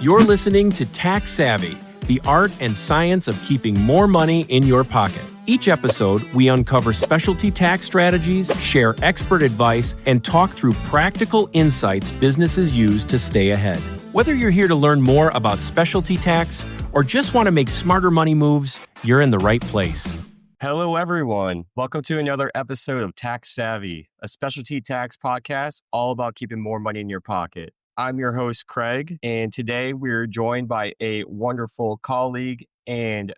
You're listening to Tax Savvy, the art and science of keeping more money in your pocket. Each episode, we uncover specialty tax strategies, share expert advice, and talk through practical insights businesses use to stay ahead. Whether you're here to learn more about specialty tax or just want to make smarter money moves, you're in the right place. Hello, everyone. Welcome to another episode of Tax Savvy, a specialty tax podcast all about keeping more money in your pocket. I'm your host, Craig, and today we're joined by a wonderful colleague and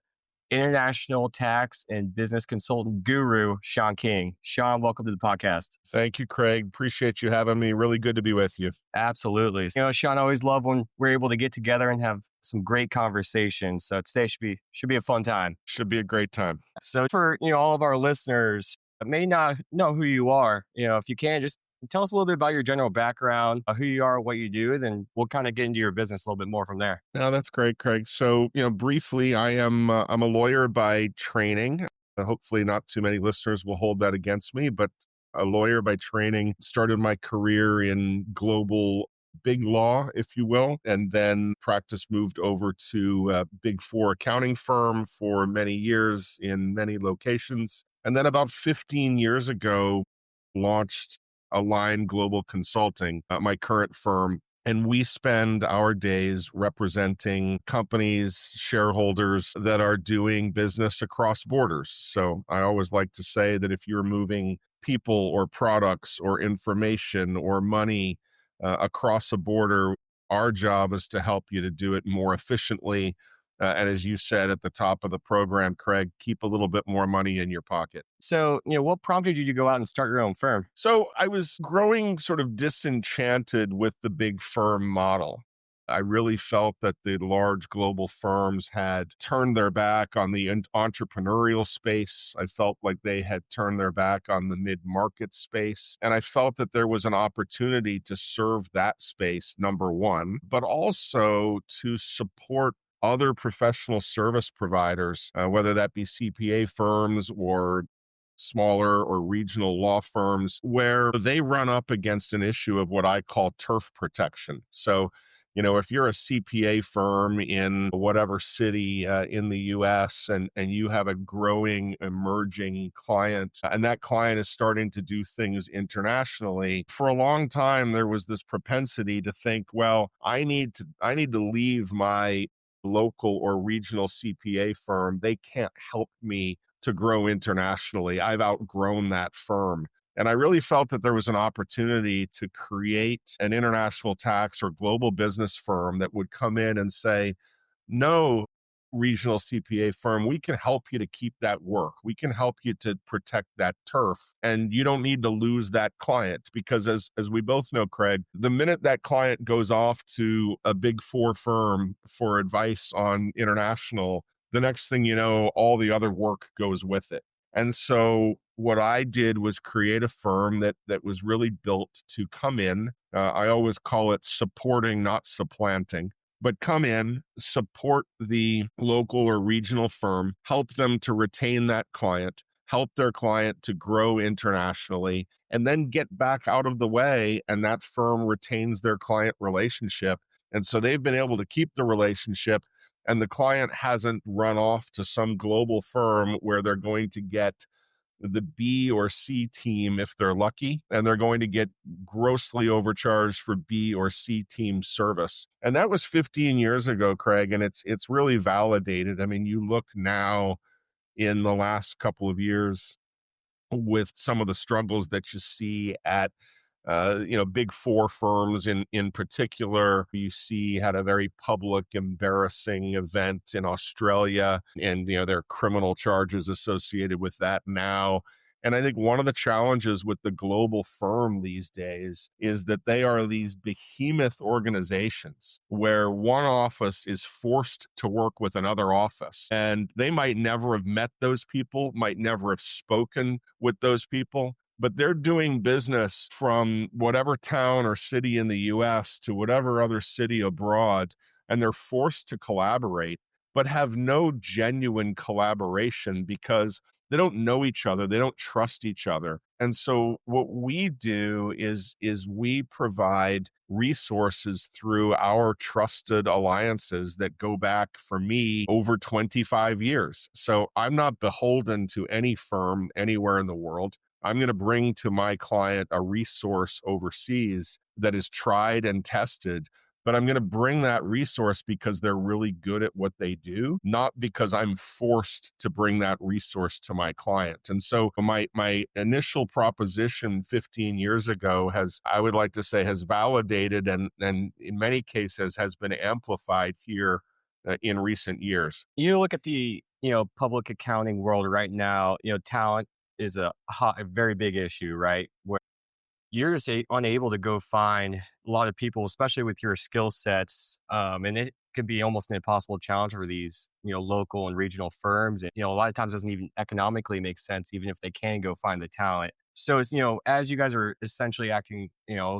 international tax and business consultant guru, Sean King. Sean, welcome to the podcast. Thank you, Craig. Appreciate you having me. Really good to be with you. Absolutely. Sean, I always love when we're able to get together and have some great conversations. So today should be a fun time. Should be a great time. So for all of our listeners that may not know who you are, if you can just tell us a little bit about your general background, who you are, what you do, then we'll kind of get into your business a little bit more from there. No, that's great, Craig. So, briefly, I'm a lawyer by training. Hopefully not too many listeners will hold that against me, but a lawyer by training. Started my career in global big law, if you will, and then practice moved over to a Big Four accounting firm for many years in many locations. And then about 15 years ago, launched Align Global Consulting, my current firm. And we spend our days representing companies, shareholders that are doing business across borders. So I always like to say that if you're moving people or products or information or money across a border, our job is to help you to do it more efficiently. And as you said at the top of the program, Craig, keep a little bit more money in your pocket. So, what prompted you to go out and start your own firm? So I was growing sort of disenchanted with the big firm model. I really felt that the large global firms had turned their back on the entrepreneurial space. I felt like they had turned their back on the mid-market space. And I felt that there was an opportunity to serve that space, number one, but also to support other professional service providers, whether that be CPA firms or smaller or regional law firms, where they run up against an issue of what I call turf protection. So, if you're a CPA firm in whatever city in the US and you have a growing, emerging client, and that client is starting to do things internationally, for a long time, there was this propensity to think, well, I need to leave my local or regional CPA firm. They can't help me to grow internationally. I've outgrown that firm. And I really felt that there was an opportunity to create an international tax or global business firm that would come in and say, no, regional CPA firm, we can help you to keep that work. We can help you to protect that turf. And you don't need to lose that client because as we both know, Craig, the minute that client goes off to a Big Four firm for advice on international, the next thing you know, all the other work goes with it. And so what I did was create a firm that was really built to come in. I always call it supporting, not supplanting. But come in, support the local or regional firm, help them to retain that client, help their client to grow internationally, and then get back out of the way, and that firm retains their client relationship. And so they've been able to keep the relationship, and the client hasn't run off to some global firm where they're going to get the B or C team if they're lucky, and they're going to get grossly overcharged for B or C team service. And that was 15 years ago, Craig, and it's really validated. I mean, you look now in the last couple of years with some of the struggles that you see at Big Four firms in particular. You see had a very public, embarrassing event in Australia, and there are criminal charges associated with that now. And I think one of the challenges with the global firm these days is that they are these behemoth organizations where one office is forced to work with another office. And they might never have met those people, might never have spoken with those people, but they're doing business from whatever town or city in the US to whatever other city abroad, and they're forced to collaborate, but have no genuine collaboration because they don't know each other, they don't trust each other. And so what we do is we provide resources through our trusted alliances that go back, for me, over 25 years. So I'm not beholden to any firm anywhere in the world. I'm going to bring to my client a resource overseas that is tried and tested, but I'm going to bring that resource because they're really good at what they do, not because I'm forced to bring that resource to my client. And so my initial proposition 15 years ago has, I would like to say, has validated and in many cases has been amplified here in recent years. You look at the, public accounting world right now, talent is a very big issue, right? Where you're just unable to go find a lot of people, especially with your skill sets. And it could be almost an impossible challenge for these, local and regional firms. And, a lot of times it doesn't even economically make sense, even if they can go find the talent. So it's, as you guys are essentially acting,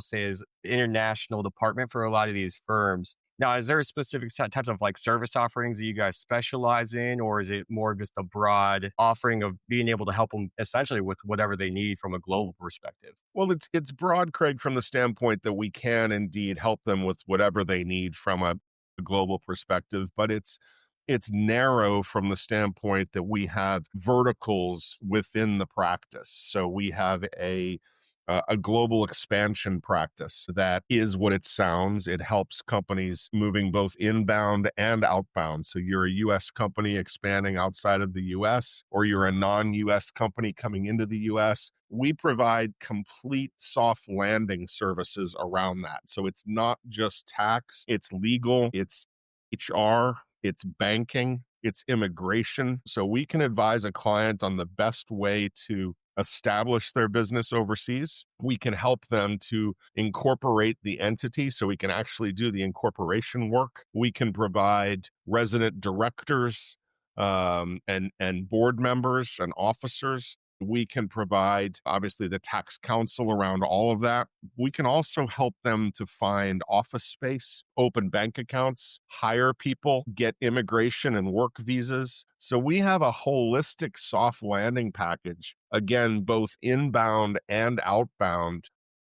say as the international department for a lot of these firms. Now, is there a specific types of like service offerings that you guys specialize in, or is it more just a broad offering of being able to help them essentially with whatever they need from a global perspective? Well, it's broad, Craig, from the standpoint that we can indeed help them with whatever they need from a global perspective, but it's narrow from the standpoint that we have verticals within the practice. So we have a global expansion practice that is what it sounds. It helps companies moving both inbound and outbound. So you're a U.S. company expanding outside of the U.S., or you're a non-U.S. company coming into the U.S. We provide complete soft landing services around that. So it's not just tax, it's legal, it's HR, it's banking, it's immigration. So we can advise a client on the best way to establish their business overseas. We can help them to incorporate the entity so we can actually do the incorporation work. We can provide resident directors and board members and officers. We can provide, obviously, the tax counsel around all of that. We can also help them to find office space, open bank accounts, hire people, get immigration and work visas. So we have a holistic soft landing package, again, both inbound and outbound,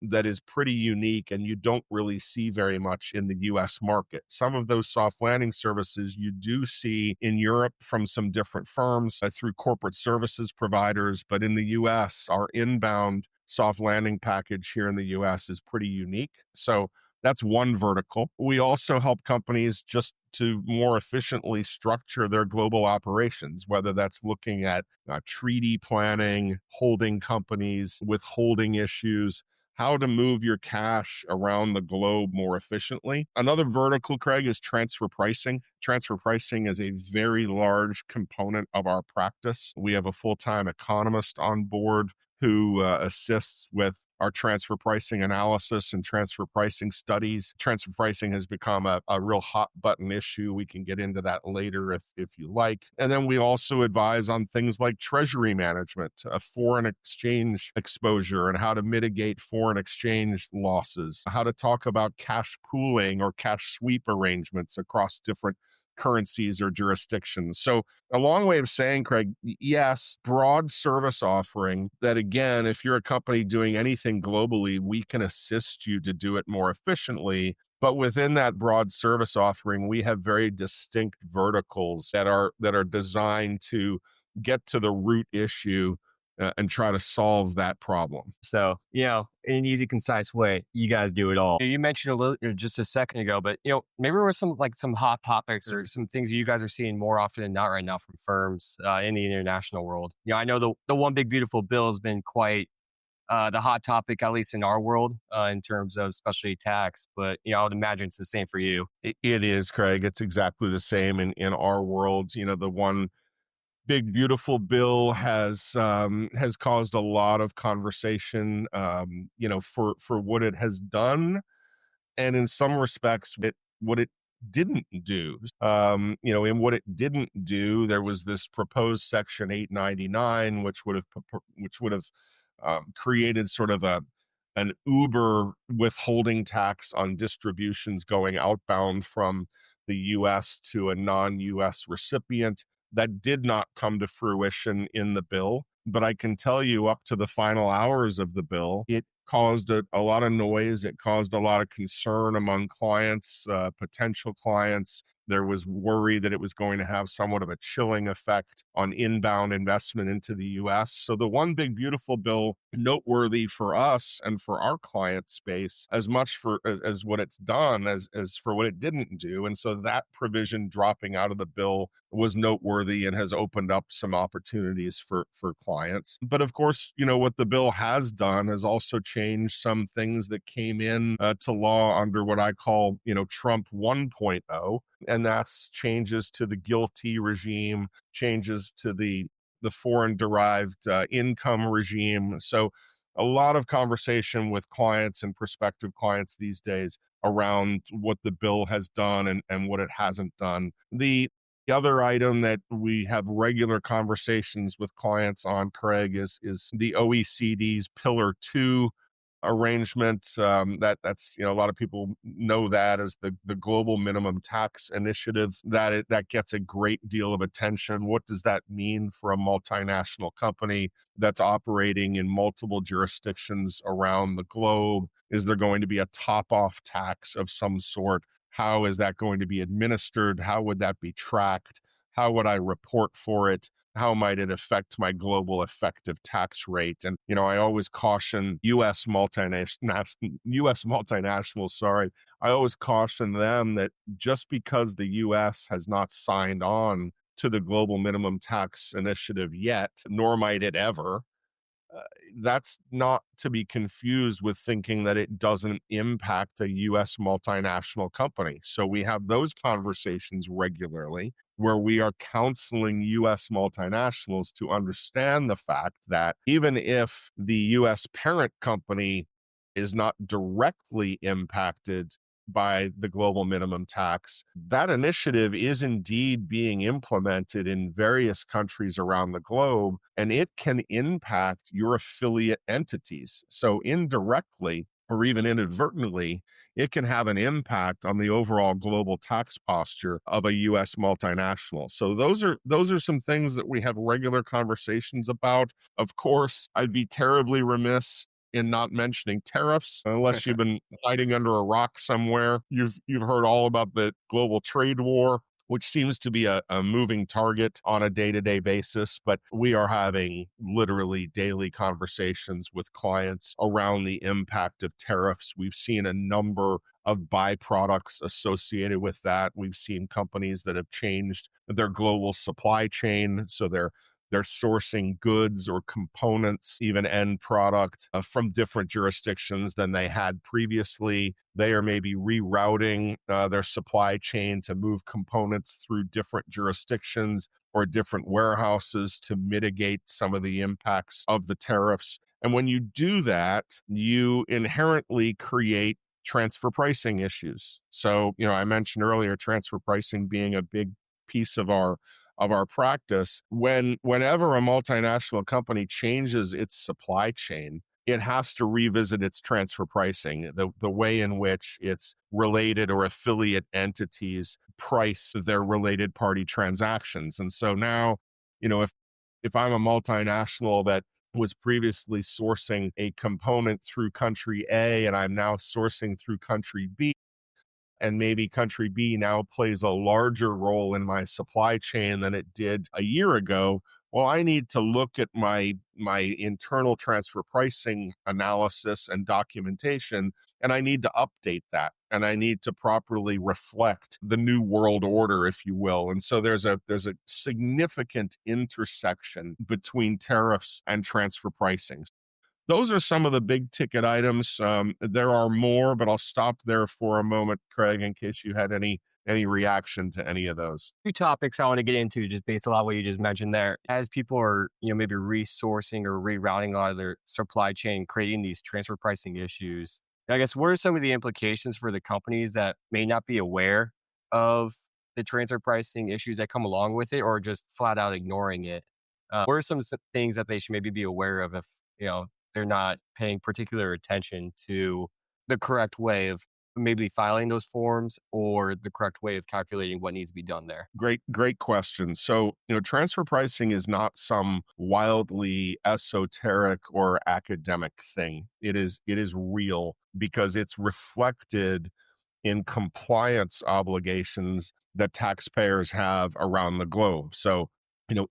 that is pretty unique and you don't really see very much in the US market. Some of those soft landing services you do see in Europe from some different firms through corporate services providers, but in the US, our inbound soft landing package here in the US is pretty unique. So that's one vertical. We also help companies just to more efficiently structure their global operations, whether that's looking at treaty planning, holding companies, withholding issues, how to move your cash around the globe more efficiently. Another vertical, Craig, is transfer pricing. Transfer pricing is a very large component of our practice. We have a full-time economist on board who assists with our transfer pricing analysis and transfer pricing studies. Transfer pricing has become a real hot button issue. We can get into that later if you like. And then we also advise on things like treasury management, foreign exchange exposure, and how to mitigate foreign exchange losses, how to talk about cash pooling or cash sweep arrangements across different currencies or jurisdictions. So a long way of saying, Craig, yes, broad service offering that, again, if you're a company doing anything globally, we can assist you to do it more efficiently. But within that broad service offering, we have very distinct verticals that are designed to get to the root issue and try to solve that problem. So, in an easy, concise way, you guys do it all. You mentioned a little just a second ago, but maybe there was some hot topics or some things you guys are seeing more often than not right now from firms in the international world. I know the one big beautiful bill has been quite the hot topic, at least in our world, in terms of specialty tax. But I would imagine it's the same for you. It is, Craig. It's exactly the same in our world. The one big beautiful bill has caused a lot of conversation, for what it has done, and in some respects, what it didn't do. In what it didn't do, there was this proposed Section 899, which would have created sort of an Uber withholding tax on distributions going outbound from the U.S. to a non-U.S. recipient. that did not come to fruition in the bill. But I can tell you, up to the final hours of the bill, it caused a lot of noise. It caused a lot of concern among clients, potential clients. There was worry that it was going to have somewhat of a chilling effect on inbound investment into the US. So the One Big Beautiful Bill, noteworthy for us and for our client space, as much for as what it's done as for what it didn't do. And so that provision dropping out of the bill was noteworthy and has opened up some opportunities for clients. But of course, what the bill has done has also changed some things that came in to law under what I call, Trump 1.0. And that's changes to the GILTI regime, changes to the foreign derived income regime. So a lot of conversation with clients and prospective clients these days around what the bill has done and what it hasn't done. The other item that we have regular conversations with clients on, Craig, is the OECD's Pillar 2 arrangement. That's a lot of people know that as the global minimum tax initiative. That gets a great deal of attention. What does that mean for a multinational company that's operating in multiple jurisdictions around the globe? Is there going to be a top-off tax of some sort? How is that going to be administered? How would that be tracked? How would I report for it? How might it affect my global effective tax rate? And, I always caution US multinationals, sorry. I always caution them that just because the US has not signed on to the global minimum tax initiative yet, nor might it ever, uh, that's not to be confused with thinking that it doesn't impact a US multinational company. So we have those conversations regularly where we are counseling US multinationals to understand the fact that even if the US parent company is not directly impacted by the global minimum tax, that initiative is indeed being implemented in various countries around the globe, and it can impact your affiliate entities. So indirectly, or even inadvertently, it can have an impact on the overall global tax posture of a US multinational. So those are some things that we have regular conversations about. Of course, I'd be terribly remiss in not mentioning tariffs, unless you've been hiding under a rock somewhere. You've heard all about the global trade war, which seems to be a moving target on a day-to-day basis. But we are having literally daily conversations with clients around the impact of tariffs. We've seen a number of byproducts associated with that. We've seen companies that have changed their global supply chain, so they're sourcing goods or components, even end product, from different jurisdictions than they had previously. They are maybe rerouting their supply chain to move components through different jurisdictions or different warehouses to mitigate some of the impacts of the tariffs. And when you do that, you inherently create transfer pricing issues. So, I mentioned earlier transfer pricing being a big piece of our practice. Whenever a multinational company changes its supply chain, it has to revisit its transfer pricing, the way in which its related or affiliate entities price their related party transactions. And so now, if I'm a multinational that was previously sourcing a component through country A and I'm now sourcing through country B, and maybe country B now plays a larger role in my supply chain than it did a year ago, well, I need to look at my internal transfer pricing analysis and documentation, and I need to update that, and I need to properly reflect the new world order, if you will. And so there's a significant intersection between tariffs and transfer pricing. Those are some of the big ticket items. There are more, but I'll stop there for a moment, Craig, in case you had any reaction to any of those. Two topics I want to get into just based on a lot of what you just mentioned there. As people are, maybe resourcing or rerouting a lot of their supply chain, creating these transfer pricing issues. I guess what are some of the implications for the companies that may not be aware of the transfer pricing issues that come along with it, or just flat out ignoring it? What are some things that they should maybe be aware of if they're not paying particular attention to the correct way of maybe filing those forms or the correct way of calculating what needs to be done there? Great question. So, transfer pricing is not some wildly esoteric or academic thing. It is real because it's reflected in compliance obligations that taxpayers have around the globe. So,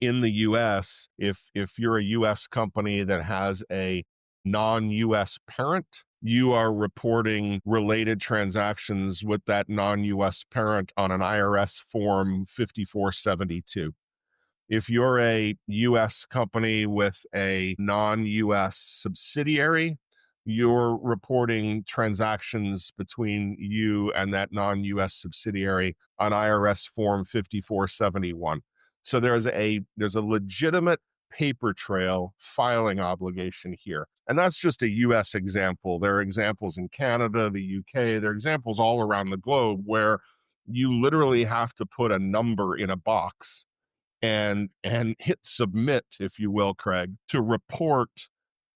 in the US, if you're a US company that has a non-US parent, you are reporting related transactions with that non-US parent on an IRS form 5472. If you're a US company with a non-US subsidiary, you're reporting transactions between you and that non-US subsidiary on IRS form 5471. So there's a legitimate paper trail filing obligation here. And that's just a US example. There are examples in Canada, the UK, there are examples all around the globe where you literally have to put a number in a box and hit submit, if you will, Craig, to report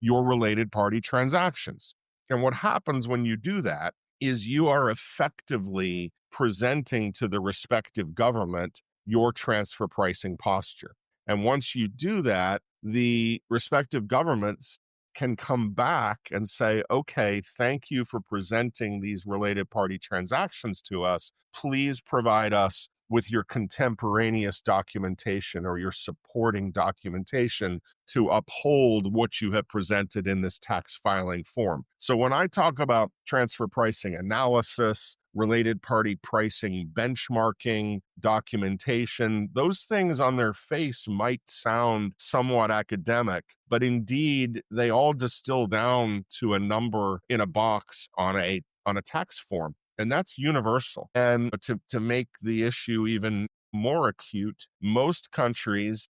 your related party transactions. And what happens when you do that is you are effectively presenting to the respective government your transfer pricing posture. And once you do that, the respective governments can come back and say, okay, thank you for presenting these related party transactions to us. Please provide us with your contemporaneous documentation or your supporting documentation to uphold what you have presented in this tax filing form. So when I talk about transfer pricing analysis, related party pricing benchmarking, documentation, those things on their face might sound somewhat academic, but indeed they all distill down to a number in a box on a tax form. And that's universal. And to make the issue even more acute, most countries,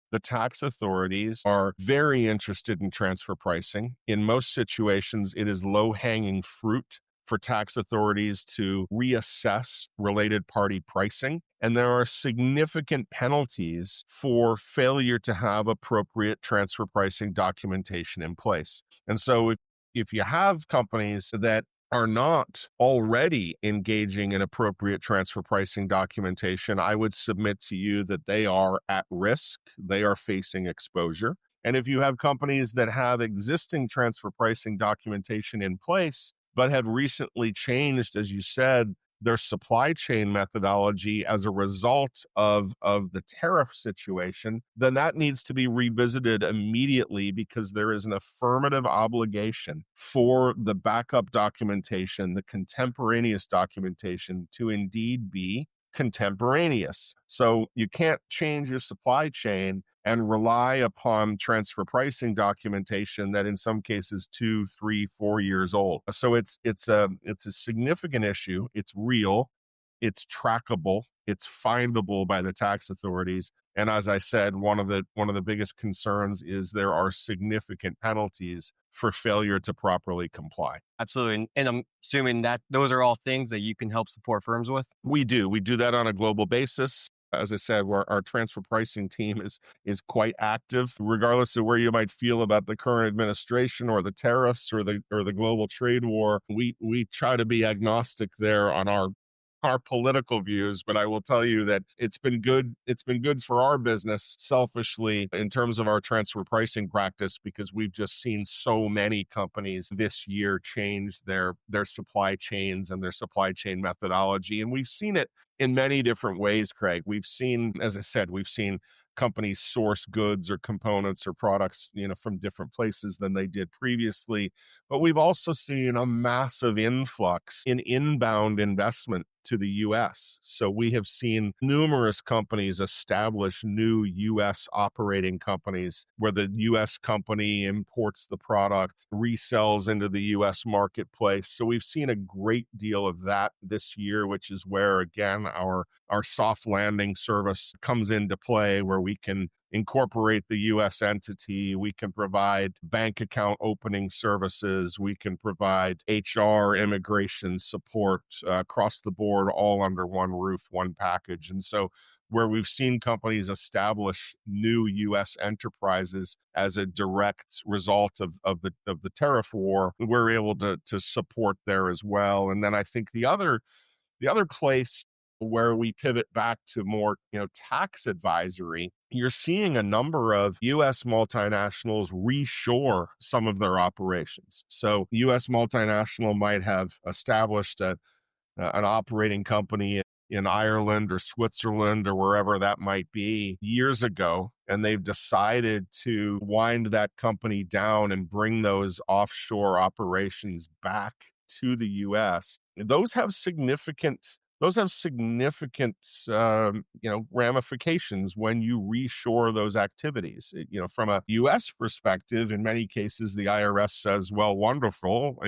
the tax authorities are very interested in transfer pricing. In most situations, it is low-hanging fruit for tax authorities to reassess related party pricing. And there are significant penalties for failure to have appropriate transfer pricing documentation in place. And so if you have companies that are not already engaging in appropriate transfer pricing documentation, I would submit to you that they are at risk. They are facing exposure. And if you have companies that have existing transfer pricing documentation in place, but have recently changed, as you said, their supply chain methodology as a result of the tariff situation, then that needs to be revisited immediately because there is an affirmative obligation for the backup documentation, the contemporaneous documentation to indeed be contemporaneous. So you can't change your supply chain and rely upon transfer pricing documentation that in some cases 2, 3, 4 years old. So it's a significant issue. It's real. It's trackable. It's findable by the tax authorities. And as I said, one of the biggest concerns is there are significant penalties for failure to properly comply. Absolutely. And I'm assuming that those are all things that you can help support firms with? We do. We do that on a global basis. As I said, our transfer pricing team is quite active, regardless of where you might feel about the current administration or the tariffs or the global trade war. We try to be agnostic there on our political views, but I will tell you that it's been good. It's been good for our business selfishly in terms of our transfer pricing practice because we've just seen so many companies this year change their supply chains and their supply chain methodology. And we've seen it in many different ways, Craig. We've seen, as I said, we've seen companies source goods or components or products, from different places than they did previously. But we've also seen a massive influx in inbound investment to the US. So we have seen numerous companies establish new US operating companies where the US company imports the product, resells into the US marketplace. So we've seen a great deal of that this year, which is where, again, our soft landing service comes into play, where we can incorporate the U.S. entity. We can provide bank account opening services. We can provide HR, immigration support across the board, all under one roof, one package. And so where we've seen companies establish new U.S. enterprises as a direct result of the tariff war, we're able to support there as well. And then I think the other place where we pivot back to more, tax advisory, you're seeing a number of US multinationals reshore some of their operations. So US multinational might have established an operating company in Ireland or Switzerland or wherever that might be years ago, and they've decided to wind that company down and bring those offshore operations back to the US. Those have significant ramifications when you reshore those activities. From a U.S. perspective, in many cases, the IRS says, well, wonderful,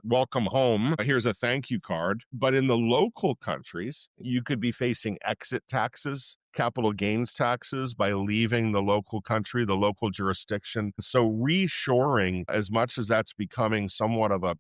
welcome home. Here's a thank you card. But in the local countries, you could be facing exit taxes, capital gains taxes by leaving the local country, the local jurisdiction. So reshoring, as much as that's becoming somewhat of a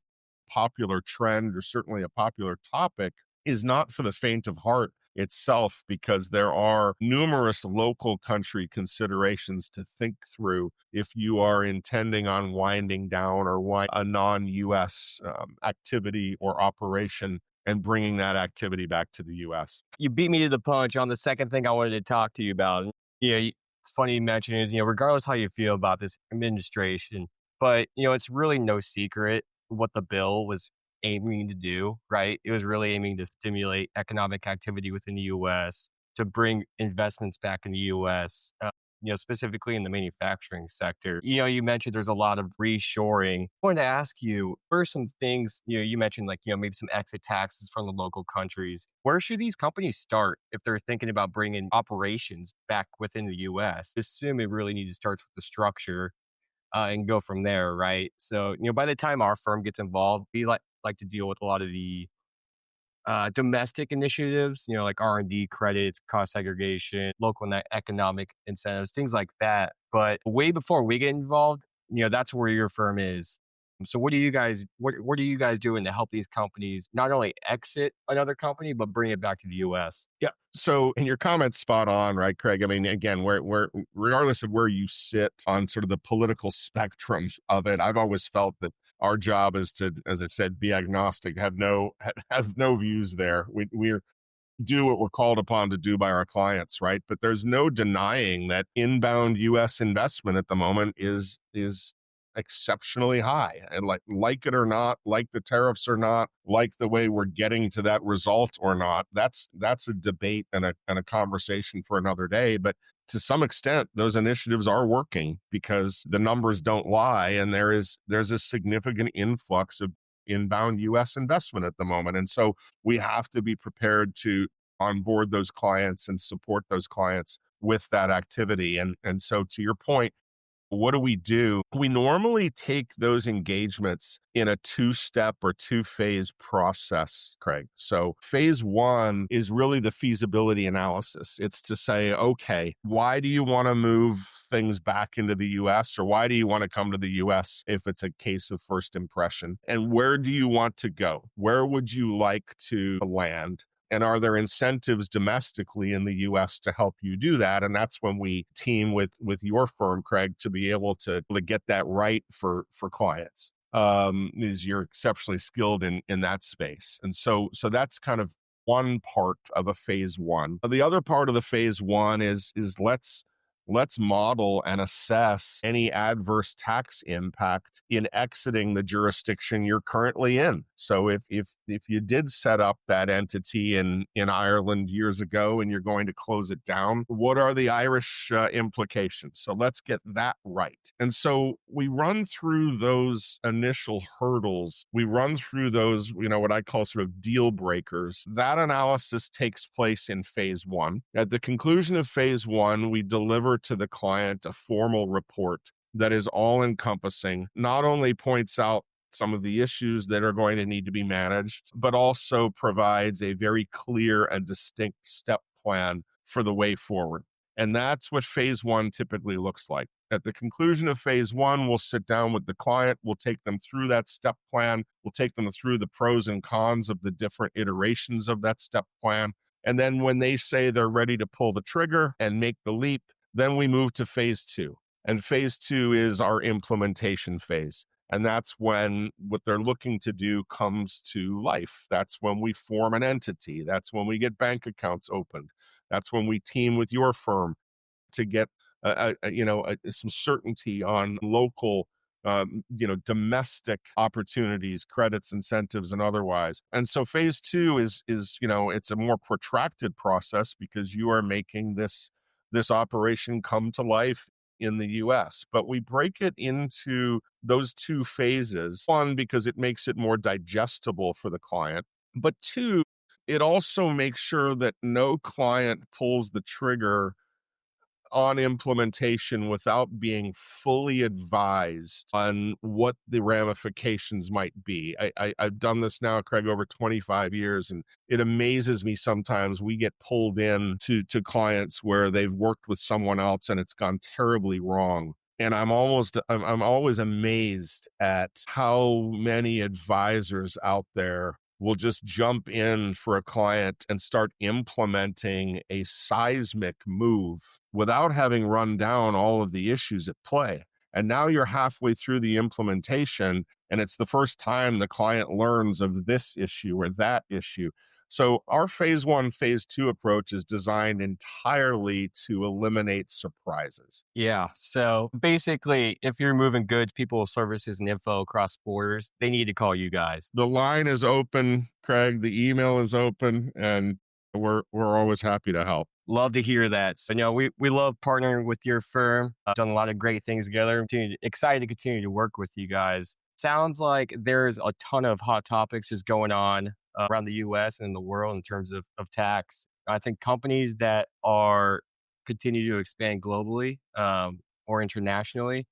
popular trend or certainly a popular topic, is not for the faint of heart itself, because there are numerous local country considerations to think through if you are intending on winding down or a non-U.S. Activity or operation and bringing that activity back to the U.S. You beat me to the punch on the second thing I wanted to talk to you about. It's funny you mention is, regardless how you feel about this administration, but, it's really no secret what the bill was aiming to do, right? It was really aiming to stimulate economic activity within the U.S., to bring investments back in the U.S., specifically in the manufacturing sector. You mentioned there's a lot of reshoring. I wanted to ask you, what are some things, you mentioned maybe some exit taxes from the local countries. Where should these companies start if they're thinking about bringing operations back within the U.S.? Assume it really needs to start with the structure and go from there, right? So, by the time our firm gets involved, we like to deal with a lot of the domestic initiatives, like R&D credits, cost segregation, local economic incentives, things like that. But way before we get involved, that's where your firm is. So what are you guys doing to help these companies not only exit another company, but bring it back to the US? Yeah. So, and your comment's spot on, right, Craig? I mean, again, where regardless of where you sit on sort of the political spectrum of it, I've always felt that our job is to, as I said, be agnostic, have no views there. We're do what we're called upon to do by our clients, right? But there's no denying that inbound U.S. investment at the moment is exceptionally high. And like it or not, like the tariffs or not, like the way we're getting to that result or not, that's a debate and a conversation for another day. But to some extent, those initiatives are working because the numbers don't lie, and there's a significant influx of inbound U.S. investment at the moment. And so we have to be prepared to onboard those clients and support those clients with that activity. And so to your point, what do? We normally take those engagements in a two-step or two-phase process, Craig. So phase one is really the feasibility analysis. It's to say, okay, why do you want to move things back into the US, or why do you want to come to the US if it's a case of first impression? And where do you want to go? Where would you like to land? And are there incentives domestically in the US to help you do that? And that's when we team with your firm, Craig, to be able to get that right for clients. Is you're exceptionally skilled in that space. And so that's kind of one part of a phase one. The other part of the phase one is let's model and assess any adverse tax impact in exiting the jurisdiction you're currently in. So if you did set up that entity in Ireland years ago and you're going to close it down, what are the Irish implications? So let's get that right. And so we run through those initial hurdles. We run through those, what I call sort of deal breakers. That analysis takes place in phase one. At the conclusion of phase one, we deliver to the client a formal report that is all encompassing, not only points out some of the issues that are going to need to be managed, but also provides a very clear and distinct step plan for the way forward. And that's what phase one typically looks like. At the conclusion of phase one, we'll sit down with the client. We'll take them through that step plan. We'll take them through the pros and cons of the different iterations of that step plan. And then when they say they're ready to pull the trigger and make the leap, then we move to phase two. And phase two is our implementation phase. And that's when what they're looking to do comes to life. That's when we form an entity. That's when we get bank accounts opened. That's when we team with your firm to get some certainty on local, domestic opportunities, credits, incentives, and otherwise. And so phase two is it's a more protracted process because you are making this operation come to life in the US. But we break it into those two phases. One, because it makes it more digestible for the client. But two, it also makes sure that no client pulls the trigger on implementation without being fully advised on what the ramifications might be. I've done this now, Craig, over 25 years, and it amazes me sometimes we get pulled in to clients where they've worked with someone else and it's gone terribly wrong. And I'm always amazed at how many advisors out there will just jump in for a client and start implementing a seismic move without having run down all of the issues at play. And now you're halfway through the implementation, and it's the first time the client learns of this issue or that issue. So our phase one, phase two approach is designed entirely to eliminate surprises. Yeah. So basically, if you're moving goods, people, services, and info across borders, they need to call you guys. The line is open, Craig. The email is open, and we're always happy to help. Love to hear that. So, we love partnering with your firm. Done a lot of great things together. Excited to continue to work with you guys. Sounds like there's a ton of hot topics just going on around the US and the world in terms of tax. I think companies that are continue to expand globally or internationally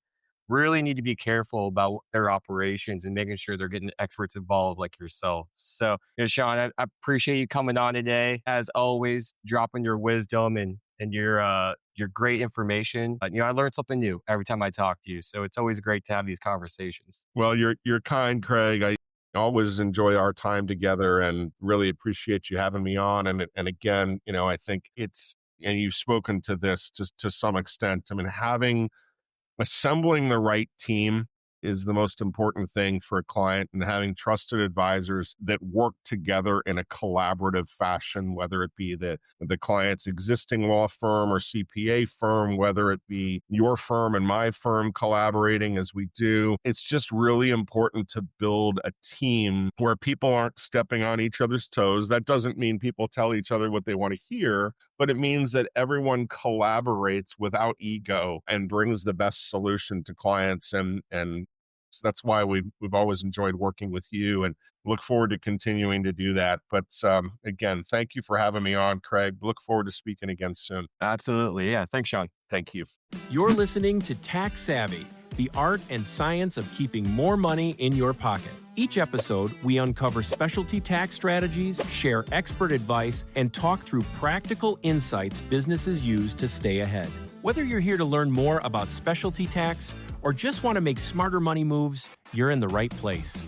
really need to be careful about their operations and making sure they're getting experts involved like yourself. So, Sean, I appreciate you coming on today. As always, dropping your wisdom and your great information. I learned something new every time I talk to you. So it's always great to have these conversations. Well, you're kind, Craig. I always enjoy our time together and really appreciate you having me on. And again, I think and you've spoken to this to some extent. I mean, assembling the right team is the most important thing for a client, and having trusted advisors that work together in a collaborative fashion, whether it be the client's existing law firm or CPA firm, whether it be your firm and my firm collaborating as we do. It's just really important to build a team where people aren't stepping on each other's toes. That doesn't mean people tell each other what they want to hear, but it means that everyone collaborates without ego and brings the best solution to clients. And that's why we've always enjoyed working with you and look forward to continuing to do that. But again, thank you for having me on, Craig. Look forward to speaking again soon. Absolutely. Yeah. Thanks, Sean. Thank you. You're listening to Tax Savvy, the art and science of keeping more money in your pocket. Each episode, we uncover specialty tax strategies, share expert advice, and talk through practical insights businesses use to stay ahead. Whether you're here to learn more about specialty tax or just want to make smarter money moves, you're in the right place.